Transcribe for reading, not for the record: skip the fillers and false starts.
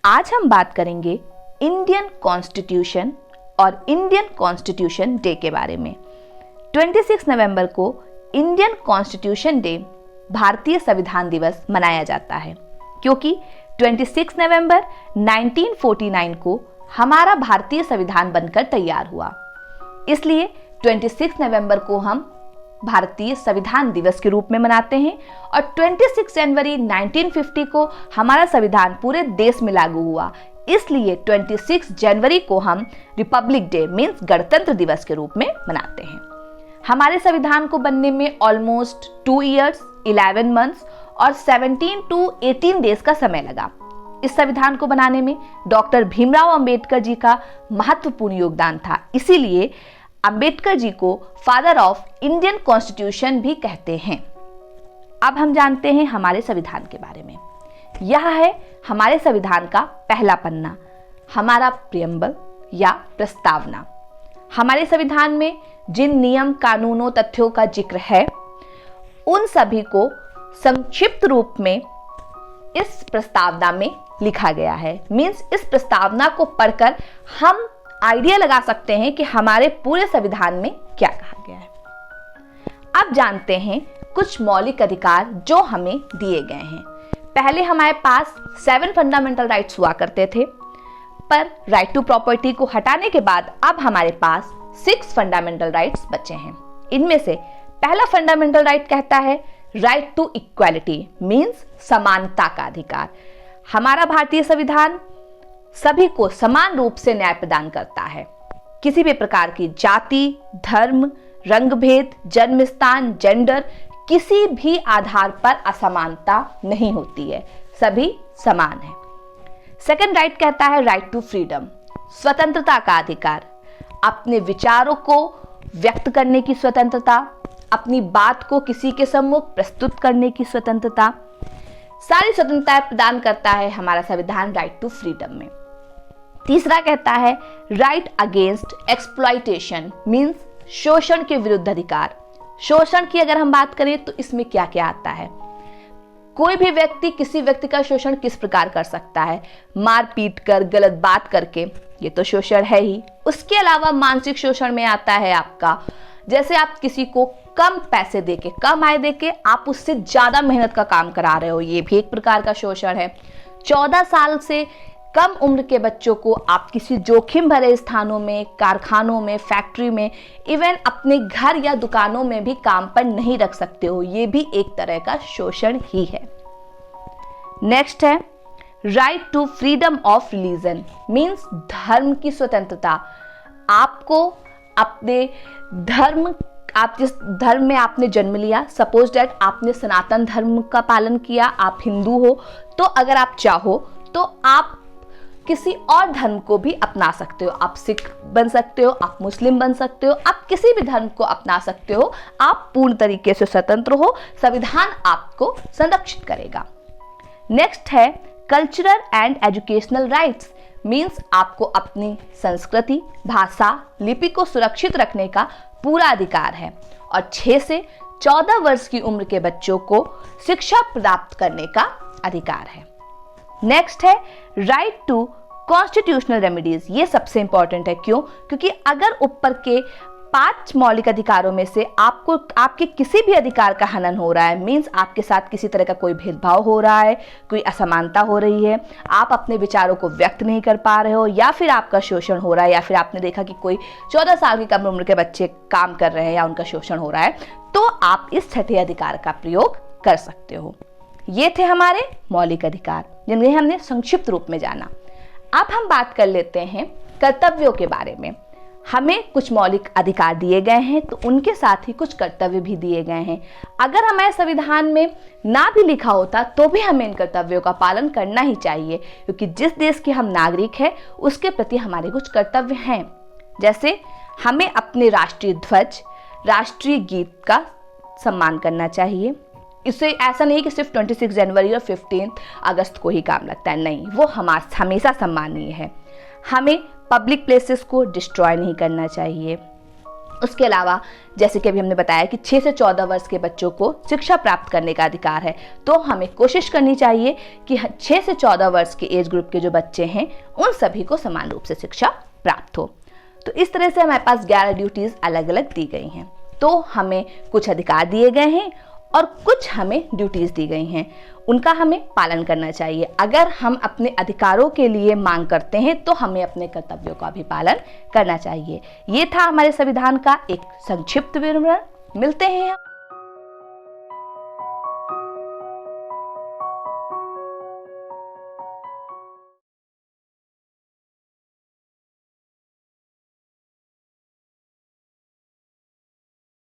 आज हम बात करेंगे इंडियन कॉन्स्टिट्यूशन और इंडियन कॉन्स्टिट्यूशन डे के बारे में। 26 नवंबर को इंडियन कॉन्स्टिट्यूशन डे भारतीय संविधान दिवस मनाया जाता है क्योंकि 26 नवंबर 1949 को हमारा भारतीय संविधान बनकर तैयार हुआ। इसलिए 26 नवंबर को हम भारतीय संविधान दिवस के रूप में मनाते हैं और 26 जनवरी 1950 को हमारा संविधान पूरे देश में लागू हुआ। इसलिए 26 जनवरी को हम रिपब्लिक डे मींस गणतंत्र दिवस के रूप में मनाते हैं। हमारे संविधान को बनने में ऑलमोस्ट 2 इयर्स 11 मंथ्स और 17 to 18 डेज का समय लगा। इस संविधान को बनाने में डॉक्टर भीमराव अंबेडकर जी का महत्वपूर्ण योगदान था। इसीलिए अंबेडकर जी को फादर ऑफ इंडियन कॉन्स्टिट्यूशन भी कहते हैं। अब हम जानते हैं हमारे संविधान के बारे में। यह है हमारे संविधान का पहला पन्ना, हमारा प्रियम्बल या प्रस्तावना। हमारे संविधान में जिन नियम, कानूनों, तथ्यों का जिक्र है उन सभी को संक्षिप्त रूप में इस प्रस्तावना में लिखा गया है। मींस इस प्रस्तावना को पढ़कर हम आइडिया लगा सकते हैं कि हमारे पूरे संविधान में क्या कहा गया है। अब जानते हैं कुछ मौलिक अधिकार जो हमें दिए गए हैं। पहले हमारे पास 7 फंडामेंटल राइट्स हुआ करते थे, पर राइट टू प्रॉपर्टी को हटाने के बाद अब हमारे पास 6 फंडामेंटल राइट्स बचे हैं। इनमें से पहला फंडामेंटल राइट कहता है राइट टू इक्वालिटी मींस समानता का अधिकार। हमारा भारतीय संविधान सभी को समान रूप से न्याय प्रदान करता है। किसी भी प्रकार की जाति, धर्म, रंग भेद, जन्म स्थान, जेंडर किसी भी आधार पर असमानता नहीं होती है, सभी समान हैं। सेकंड राइट कहता है राइट टू फ्रीडम, स्वतंत्रता का अधिकार। अपने विचारों को व्यक्त करने की स्वतंत्रता, अपनी बात को किसी के सम्मुख प्रस्तुत करने की स्वतंत्रता, सारी स्वतंत्रता प्रदान करता है हमारा संविधान राइट टू फ्रीडम में। तीसरा कहता है राइट अगेंस्ट एक्सप्लॉइटेशन मींस शोषण के विरुद्ध अधिकार। शोषण की अगर हम बात करें तो इसमें क्या क्या आता है। कोई भी व्यक्ति किसी व्यक्ति का शोषण किस प्रकार कर सकता है, मार पीट कर, गलत बात करके, ये तो शोषण है ही। उसके अलावा मानसिक शोषण में आता है आपका, जैसे आप किसी को कम पैसे देके, कम आय देके आप उससे ज्यादा मेहनत का काम करा रहे हो, ये भी एक प्रकार का शोषण है। 14 साल से कम उम्र के बच्चों को आप किसी जोखिम भरे स्थानों में, कारखानों में, फैक्ट्री में, इवन अपने घर या दुकानों में भी काम पर नहीं रख सकते हो, ये भी एक तरह का शोषण ही है। नेक्स्ट है right to freedom of religion means धर्म की स्वतंत्रता। आपको अपने धर्म, आप जिस धर्म में आपने जन्म लिया, सपोज दैट आपने सनातन धर्म का पालन किया, आप हिंदू हो, तो अगर आप चाहो तो आप किसी और धर्म को भी अपना सकते हो। आप सिख बन सकते हो, आप मुस्लिम बन सकते हो, आप किसी भी धर्म को अपना सकते हो। आप पूर्ण तरीके से स्वतंत्र हो, संविधान आपको संरक्षित करेगा। नेक्स्ट है cultural and educational rights means आपको अपनी संस्कृति, भाषा, लिपि को सुरक्षित रखने का पूरा अधिकार है और 6 से 14 वर्ष की उम्र के बच्चों को शिक्षा प्राप्त करने का अधिकार है। नेक्स्ट है राइट टू कॉन्स्टिट्यूशनल रेमेडीज। ये सबसे इंपॉर्टेंट है। क्यों? क्योंकि अगर ऊपर के 5 मौलिक अधिकारों में से आपको आपके किसी भी अधिकार का हनन हो रहा है, मींस आपके साथ किसी तरह का कोई भेदभाव हो रहा है, कोई असमानता हो रही है, आप अपने विचारों को व्यक्त नहीं कर पा रहे हो, या फिर आपका शोषण हो रहा है, या फिर आपने देखा कि कोई 14 साल की कम उम्र के बच्चे काम कर रहे हैं या उनका शोषण हो रहा है, तो आप इस छठे अधिकार का प्रयोग कर सकते हो। ये थे हमारे मौलिक अधिकार जिन्हें हमने संक्षिप्त रूप में जाना। अब हम बात कर लेते हैं कर्तव्यों के बारे में। हमें कुछ मौलिक अधिकार दिए गए हैं तो उनके साथ ही कुछ कर्तव्य भी दिए गए हैं। अगर हमारे संविधान में ना भी लिखा होता तो भी हमें इन कर्तव्यों का पालन करना ही चाहिए, क्योंकि जिस देश के हम नागरिक हैं उसके प्रति हमारे कुछ कर्तव्य हैं। जैसे हमें अपने राष्ट्रीय ध्वज, राष्ट्रीय गीत का सम्मान करना चाहिए। इससे ऐसा नहीं कि सिर्फ 26 जनवरी और 15 अगस्त को ही काम लगता है, नहीं, वो हमेशा सम्मानीय है। हमें पब्लिक प्लेसेस को डिस्ट्रॉय नहीं करना चाहिए। उसके अलावा जैसे कि अभी हमने बताया कि 6 से 14 वर्ष के बच्चों को शिक्षा प्राप्त करने का अधिकार है, तो हमें कोशिश करनी चाहिए कि 6 से 14 वर्ष के एज ग्रुप के जो बच्चे हैं उन सभी को समान रूप से शिक्षा प्राप्त हो। तो इस तरह से हमारे पास 11 ड्यूटीज अलग अलग दी गई हैं। तो हमें कुछ अधिकार दिए गए हैं और कुछ हमें ड्यूटीज दी गई हैं, उनका हमें पालन करना चाहिए। अगर हम अपने अधिकारों के लिए मांग करते हैं तो हमें अपने कर्तव्यों का भी पालन करना चाहिए। ये था हमारे संविधान का एक संक्षिप्त विवरण। मिलते हैं